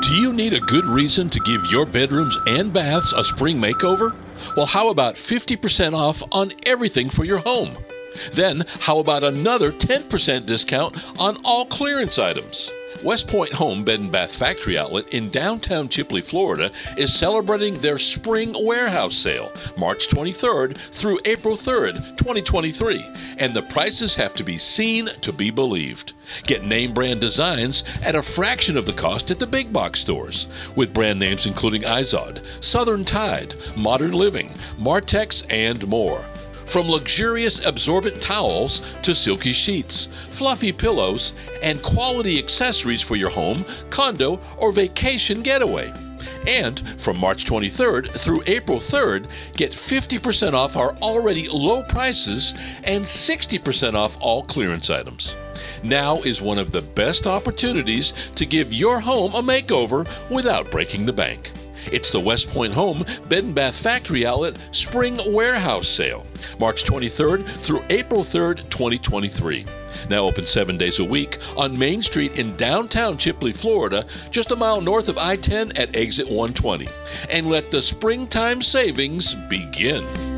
Do you need a good reason to give your bedrooms and baths a spring makeover? Well, how about 50% off on everything for your home? Then, how about another 10% discount on all clearance items? WestPoint Home Bed and Bath Factory Outlet in downtown Chipley, Florida is celebrating their spring warehouse sale, March 23rd through April 3rd, 2023, and the prices have to be seen to be believed. Get name brand designs at a fraction of the cost at the big box stores, with brand names including Izod, Southern Tide, Modern Living, Martex, and more. From luxurious absorbent towels to silky sheets, fluffy pillows, and quality accessories for your home, condo, or vacation getaway. And from March 23rd through April 3rd, get 50% off our already low prices and 60% off all clearance items. Now is one of the best opportunities to give your home a makeover without breaking the bank. It's the WestPoint Home Bed and Bath Factory Outlet Spring Warehouse Sale, March 23rd through April 3rd, 2023. Now open 7 days a week on Main Street in downtown Chipley, Florida, just a mile north of I-10 at exit 120. And let the springtime savings begin.